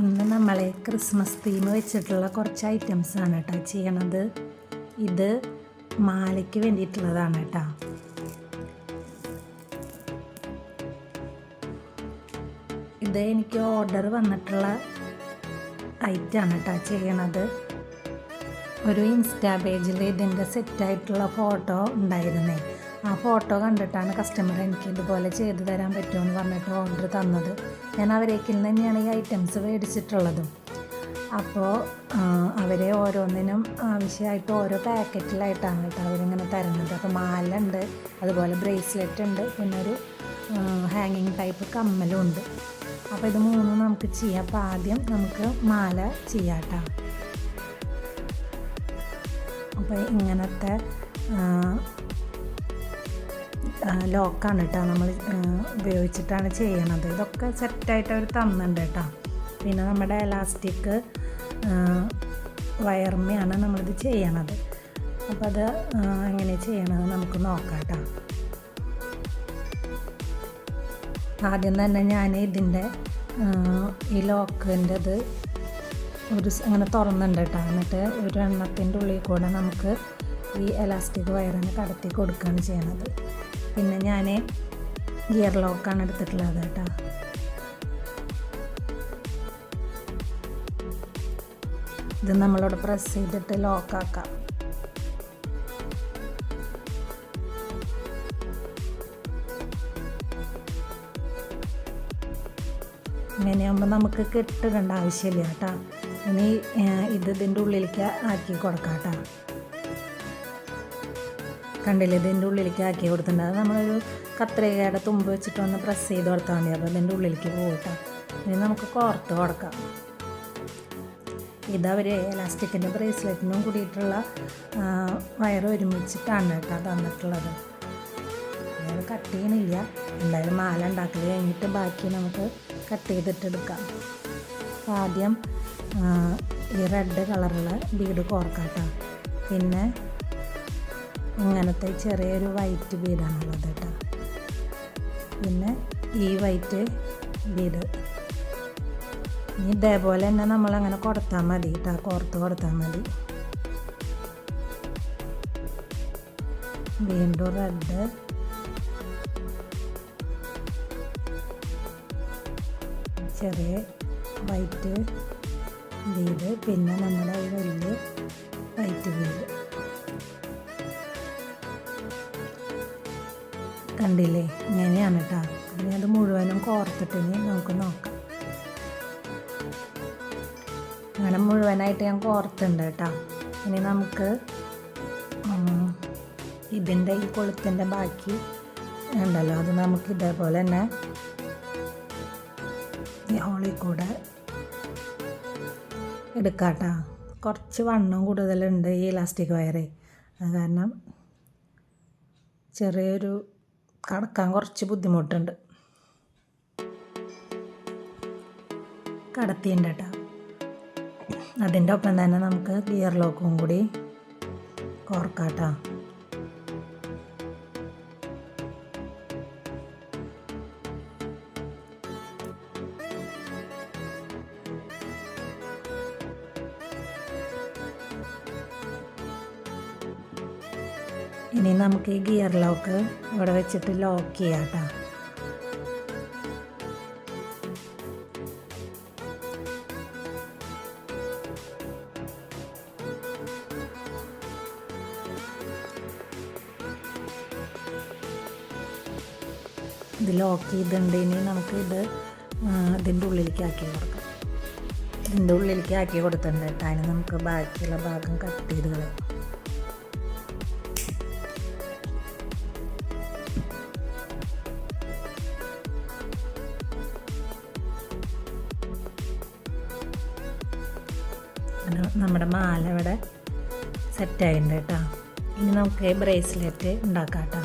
ഇന്ന് നമ്മൾ Christmas theme വെച്ചിട്ടുള്ള കുറച്ച് ഐറ്റംസാണ് കേട്ടോ ചെയ്യണത്. ഇത് മാലയ്ക്ക് വേണ്ടിയിട്ടുള്ളതാണ് കേട്ടോ. ഇത് എനിക്ക് ഓർഡർ വന്നിട്ടുള്ള ഐറ്റമാണ് കേട്ടോ ചെയ്യണത്. ഒരു ഇൻസ്റ്റാ പേജിൽ ഇതിൻ്റെ സെറ്റായിട്ടുള്ള ഫോട്ടോ ഉണ്ടായിരുന്നേ. ആ ഫോട്ടോ കണ്ടിട്ടാണ് കസ്റ്റമർ എനിക്ക് ഇതുപോലെ ചെയ്തു തരാൻ പറ്റുമെന്ന് പറഞ്ഞിട്ട് ഓർഡർ തന്നത്. ഞാൻ അവരേക്കിൽ തന്നെയാണ് ഈ ഐറ്റംസ് മേടിച്ചിട്ടുള്ളതും. അപ്പോൾ അവരെ ഓരോന്നിനും ആവശ്യമായിട്ട് ഓരോ പാക്കറ്റിലായിട്ടാണ് കേട്ടോ അവരിങ്ങനെ തരുന്നത്. അപ്പോൾ മാല ഉണ്ട്, അതുപോലെ ബ്രേസ്ലെറ്റ് ഉണ്ട്, പിന്നെ ഒരു ഹാങ്ങിങ് ടൈപ്പ് കമ്മലും ഉണ്ട്. അപ്പോൾ ഇത് മൂന്നും നമുക്ക് ചെയ്യാം. അപ്പോൾ ആദ്യം നമുക്ക് മാല ചെയ്യാം കേട്ടോ. അപ്പോൾ ഇങ്ങനത്തെ ലോക്കാണ് കേട്ടോ നമ്മൾ ഉപയോഗിച്ചിട്ടാണ് ചെയ്യണത്. ഇതൊക്കെ സെറ്റായിട്ട് അവർ തന്നിട്ടുണ്ട് കേട്ടോ. പിന്നെ നമ്മുടെ എലാസ്റ്റിക് വയർമയാണ് നമ്മളിത് ചെയ്യണത്. അപ്പോൾ അത് എങ്ങനെ ചെയ്യണത് നമുക്ക് നോക്കാം കേട്ടോ. ആദ്യം തന്നെ ഞാൻ ഇതിൻ്റെ ഈ ലോക്കിൻ്റെത് അങ്ങനെ തുറന്നുണ്ട് കേട്ടോ. എന്നിട്ട് ഒരു എണ്ണത്തിൻ്റെ ഉള്ളിൽ കൂടെ നമുക്ക് ഈ എലാസ്റ്റിക് വയറിന് കടത്തി കൊടുക്കുകയാണ് ചെയ്യണത്. പിന്നെ ഞാൻ ഗിയർ ലോക്കാണ് എടുത്തിട്ടുള്ളത് കേട്ടോ. ഇത് നമ്മളോട് പ്രസ് ചെയ്തിട്ട് ലോക്കാക്കാം. ഇങ്ങനെയാകുമ്പോൾ നമുക്ക് കെട്ടിടേണ്ട ആവശ്യമില്ല കേട്ടോ. ഇനി ഇതിൻ്റെ ഉള്ളിലേക്ക് ആക്കി കൊടുക്കാം കേട്ടോ. കണ്ടില്ലേ, ഇതിൻ്റെ ഉള്ളിലേക്ക് ആക്കി കൊടുത്തിട്ടുണ്ട്. അത് നമ്മളൊരു കത്രികയുടെ തുമ്പ് വെച്ചിട്ടൊന്ന് പ്രസ് ചെയ്ത് കൊടുത്താൽ മതി. അപ്പോൾ ഇതിൻ്റെ ഉള്ളിലേക്ക് പോകട്ടോ. ഇനി നമുക്ക് കോർത്ത് കൊടുക്കാം. ഇതവർ എലാസ്റ്റിക്കിൻ്റെ ബ്രേസ്ലെറ്റിനും കൂടിയിട്ടുള്ള വയർ ഒരുമിച്ചിട്ടാണ് കേട്ടോ തന്നിട്ടുള്ളത്. അത് കട്ട് ചെയ്യണില്ല. എന്തായാലും മാല ഉണ്ടാക്കൽ കഴിഞ്ഞിട്ട് ബാക്കി നമുക്ക് കട്ട് ചെയ്തിട്ടെടുക്കാം. അപ്പോൾ ആദ്യം ഈ റെഡ് കളറുള്ള ബീഡ് കോർക്കാം കേട്ടോ. പിന്നെ ഇങ്ങനത്തെ ചെറിയൊരു വൈറ്റ് ബീഡാണുള്ളത് കേട്ടോ. പിന്നെ ഈ വൈറ്റ് ബീഡ് ഇനി ഇതേപോലെ തന്നെ നമ്മളങ്ങനെ കൊടുത്താൽ മതി കേട്ടോ. കോർത്ത് കൊടുത്താൽ മതി. വീണ്ടും റെഡ്, ചെറിയ വൈറ്റ് ബീഡ്, പിന്നെ നമ്മുടെ ഈ വലിയ വൈറ്റ് ബീഡ്. കണ്ടില്ലേ, ഇങ്ങനെയാണ് കേട്ടോ. ഇനി അത് മുഴുവനും കോർത്തിട്ടിനി നമുക്ക് നോക്കാം. അങ്ങനെ മുഴുവനായിട്ട് ഞാൻ കോർത്തുണ്ട് കേട്ടോ. ഇനി നമുക്ക് ഇതിൻ്റെ ഈ കൊളുത്തിൻ്റെ ബാക്കി ഉണ്ടല്ലോ, അത് നമുക്ക് ഇതേപോലെ തന്നെ ഈ ഹോളിൽ കൂടെ എടുക്കാം കേട്ടോ. കുറച്ച് വണ്ണം കൂടുതലുണ്ട് ഈ ഇലാസ്റ്റിക് വയറേ. അത് കാരണം ചെറിയൊരു കടക്കാൻ കുറച്ച് ബുദ്ധിമുട്ടുണ്ട്. കടത്തിയുണ്ട് കേട്ടോ. അതിൻ്റെ ഒപ്പം തന്നെ നമുക്ക് ഗിയർ ലോക്കും കൂടി കോർക്കാം കേട്ടോ. ഇനി നമുക്ക് ഈ ഗിയർ ലോക്ക് ഇവിടെ വെച്ചിട്ട് ലോക്ക് ചെയ്യാം കേട്ടോ. ഇത് ലോക്ക് ചെയ്തിട്ടുണ്ട്. ഇനി നമുക്ക് ഇതിൻ്റെ ഉള്ളിലേക്ക് ആക്കി കൊടുക്കാം. ഇതിൻ്റെ ഉള്ളിലേക്ക് ആക്കി കൊടുത്തിട്ടുണ്ട് കേട്ടോ. അതിന് നമുക്ക് ബാക്കിയുള്ള ഭാഗം കട്ട് ചെയ്ത് കളയാം. നമ്മുടെ മാല ഇവിടെ സെറ്റായിട്ടുണ്ട് കേട്ടോ. ഇനി നമുക്ക് ബ്രേസ്ലെറ്റ് ഉണ്ടാക്കാം കേട്ടോ.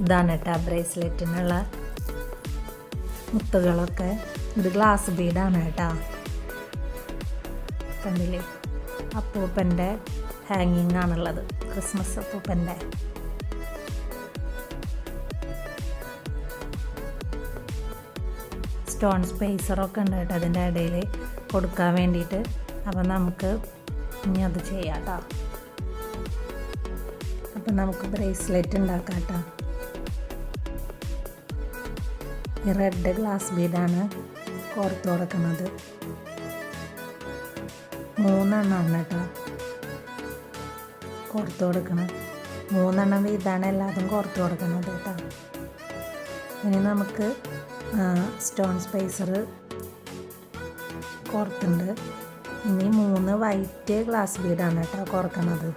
ഇതാണ് കേട്ടോ ബ്രേസ്ലെറ്റിനുള്ള മുത്തുകളൊക്കെ. ഇത് ഗ്ലാസ് ബീഡാണ് കേട്ടോ. കണ്ടില്ലേ, അപ്പൂപ്പൻ്റെ ഹാങ്ങിങ് ആണുള്ളത്, ക്രിസ്മസ് അപ്പൂപ്പൻ്റെ. സ്റ്റോൺ സ്പേസറൊക്കെ ഉണ്ട് കേട്ടോ അതിൻ്റെ ഇടയിൽ കൊടുക്കാൻ വേണ്ടിയിട്ട്. അപ്പം നമുക്ക് ഇനി അത് ചെയ്യാം കേട്ടോ. അപ്പം നമുക്ക് ബ്രേസ്ലെറ്റ് ഉണ്ടാക്കാം കേട്ടോ. ഈ റെഡ് ഗ്ലാസ് ബീഡാണ് കോർത്ത് കൊടുക്കുന്നത്. 3 എണ്ണമാണ് കേട്ടോ കോർത്ത് കൊടുക്കണം. 3 എണ്ണം വീതാണ് എല്ലാതും കോർത്ത് കൊടുക്കുന്നത് കേട്ടോ. ഇനി നമുക്ക് സ്റ്റോൺ സ്പേസർ കോർത്തുണ്ട്. ഇനി 3 വൈറ്റ് ഗ്ലാസ് ബീഡാണ് കേട്ടോ കോർക്കണത്.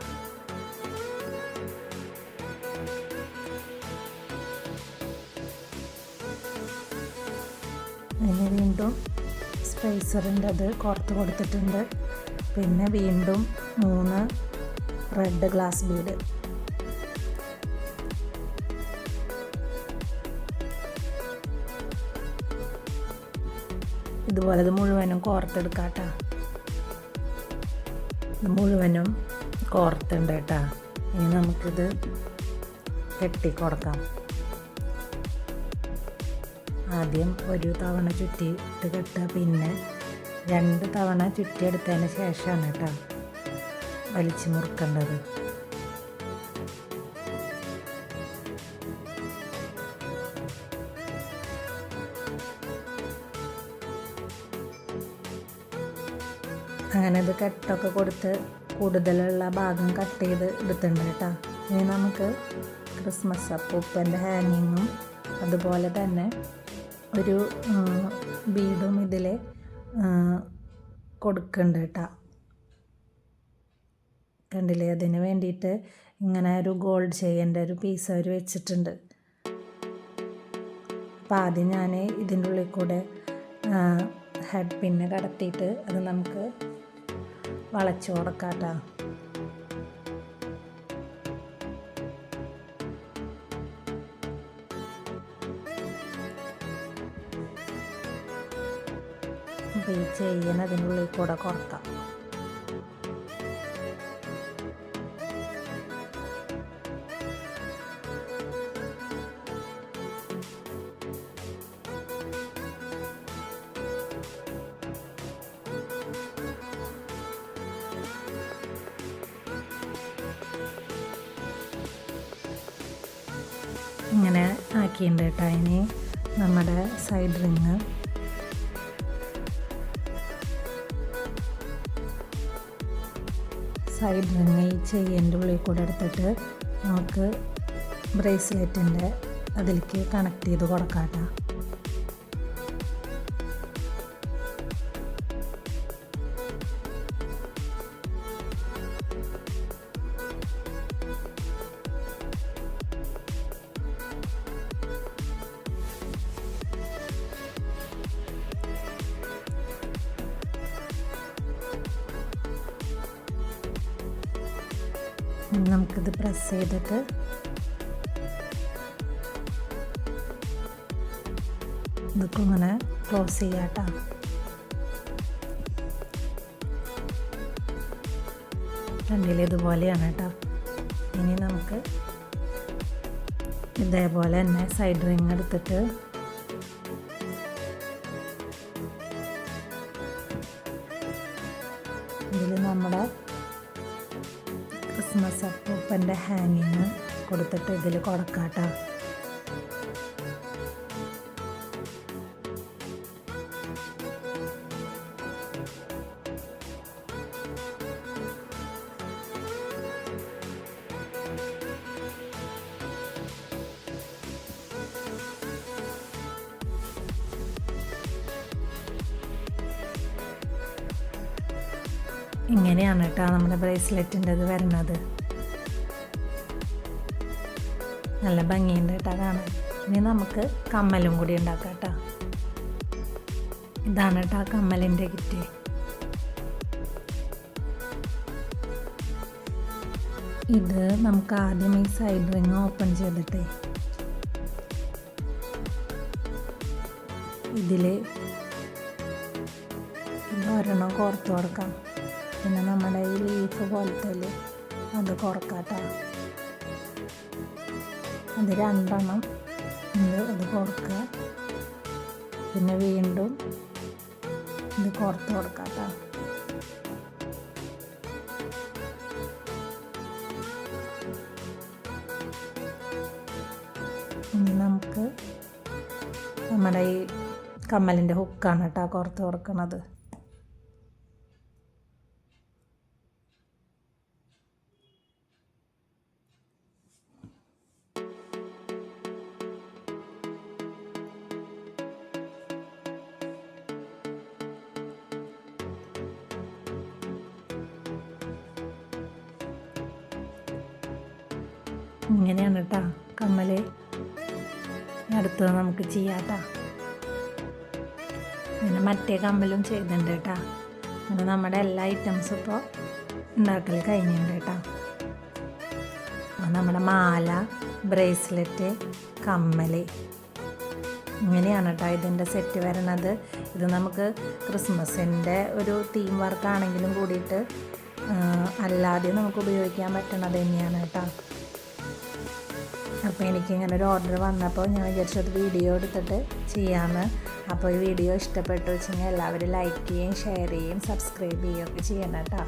ഇനി വീണ്ടും സ്പേസറിൻ്റെ അത് കോർത്ത് കൊടുത്തിട്ടുണ്ട്. പിന്നെ വീണ്ടും 3 റെഡ് ഗ്ലാസ് ബീഡ്. ഇതുപോലെ ഇത് മുഴുവനും കോർത്തെടുക്കാം കേട്ടോ. ഇത് മുഴുവനും കോർത്തുണ്ട് കേട്ടോ. ഇനി നമുക്കിത് കെട്ടി കൊടുക്കാം. ആദ്യം ഒരു തവണ ചുറ്റിയിട്ട് കെട്ടുക, പിന്നെ 2 തവണ ചുറ്റിയെടുത്തതിന് ശേഷമാണ് കേട്ടോ വലിച്ചു മുറുക്കേണ്ടത്. അങ്ങനെ ഇത് കെട്ടൊക്കെ കൊടുത്ത് കൂടുതലുള്ള ഭാഗം കട്ട് ചെയ്ത് എടുത്തിട്ടുണ്ട് കേട്ടോ. ഇനി നമുക്ക് ക്രിസ്മസ് അപ്പൂപ്പൻ്റെ ഹാങ്ങിങ്ങും അതുപോലെ തന്നെ ഒരു ബീഡും ഇതിൽ കൊടുക്കുന്നുണ്ട് കേട്ടോ. കണ്ടില്ലേ, അതിന് വേണ്ടിയിട്ട് ഇങ്ങനെ ഒരു ഗോൾഡ് ചെയിൻ്റെ ഒരു പീസ് അവർ വെച്ചിട്ടുണ്ട്. അപ്പം ആദ്യം ഞാൻ ഇതിൻ്റെ ഉള്ളിൽ കൂടെ ഹെഡ് പിന്ന് കടത്തിയിട്ട് അത് നമുക്ക് വളച്ചു കൊടുക്കാം കേട്ടോ. അപ്പോൾ ഈ ചെയിൻ അതിൻ്റെ ഉള്ളിൽ കൂടെ കൊടുക്കാം. ഇങ്ങനെ ആക്കിയിട്ടുണ്ട് കേട്ടോ. ഇനി നമ്മുടെ സൈഡ് റിങ് ഈ ചെയിൻ്റെ ഉള്ളിൽ കൂടെ എടുത്തിട്ട് നമുക്ക് ബ്രേസ്ലെറ്റിൻ്റെ അതിലേക്ക് കണക്ട് ചെയ്ത് കൊടുക്കാം കേട്ടോ. നമുക്കിത് പ്രസ് ചെയ്തിട്ട് ഇതൊക്കെ ഇങ്ങനെ ക്ലോസ് ചെയ്യാം കേട്ടോ. കണ്ടില്ലേ, ഇതുപോലെയാണ് കേട്ടോ. ഇനി നമുക്ക് ഇതേപോലെ തന്നെ സൈഡ് റിങ് എടുത്തിട്ട് ഇതിൽ നമ്മുടെ ക്രിസ്മസ് അപ്പൂപ്പൻ്റെ ഹാങ്ങിങ് കൊടുത്തിട്ട് ഇതിൽ കൊടുക്കാം കേട്ടോ. ഇങ്ങനെയാണ് കേട്ടോ നമ്മുടെ ബ്രേസ്ലെറ്റിൻ്റെ ഇത് വരുന്നത്. നല്ല ഭംഗിയുണ്ട് കേട്ടോ കാണാൻ. ഇനി നമുക്ക് കമ്മലും കൂടി ഉണ്ടാക്കാം കേട്ടോ. ഇതാണ് കേട്ടോ കമ്മലിൻ്റെ കിറ്റ്. ഇത് നമുക്ക് ആദ്യം ഈ സൈഡ് റിങ് ഓപ്പൺ ചെയ്തിട്ട് ഇതിൽ ഒരെണ്ണം കോർത്ത് കൊടുക്കാം. പിന്നെ നമ്മുടെ ഈ ലീഫ് പോലത്തെ അത് കുറക്കാട്ടോ. അത് 2 എണ്ണം ഉണ്ട്, അത് കുറക്കുക. പിന്നെ വീണ്ടും ഇത് കോർത്ത് കൊടുക്കാം കേട്ടോ. ഇനി നമുക്ക് നമ്മുടെ ഈ കമ്മലിൻ്റെ ഹുക്കാണ് കേട്ടോ കോർത്ത് കൊടുക്കുന്നത്. ഇങ്ങനെയാണ് കേട്ടോ കമ്മൽ. അടുത്തത് നമുക്ക് ചെയ്യാം കേട്ടോ. അങ്ങനെ മറ്റേ കമ്മലും ചെയ്തിട്ടുണ്ട് കേട്ടോ. അങ്ങനെ നമ്മുടെ എല്ലാ ഐറ്റംസും ഇപ്പോൾ ഉണ്ടാക്കൽ കഴിഞ്ഞിട്ടുണ്ട് കേട്ടോ. നമ്മുടെ മാല, ബ്രേസ്ലെറ്റ്, കമ്മൽ, ഇങ്ങനെയാണ് കേട്ടോ ഇതിൻ്റെ സെറ്റ് വരണത്. ഇത് നമുക്ക് ക്രിസ്മസിൻ്റെ ഒരു തീം വർക്കാണെങ്കിലും കൂടിയിട്ട് അല്ലാതെ നമുക്ക് ഉപയോഗിക്കാൻ പറ്റണത് തന്നെയാണ് കേട്ടോ. അപ്പോൾ എനിക്കിങ്ങനെ ഒരു ഓർഡർ വന്നപ്പോൾ ഞാൻ വിചാരിച്ചത് വീഡിയോ എടുത്തിട്ട് ചെയ്യാമെന്ന്. അപ്പോൾ ഈ വീഡിയോ ഇഷ്ടപ്പെട്ടു വെച്ചെങ്കിൽ എല്ലാവരും ലൈക്ക് ചെയ്യുകയും ഷെയർ ചെയ്യുകയും സബ്സ്ക്രൈബ് ചെയ്യുകയൊക്കെ ചെയ്യണം കേട്ടോ.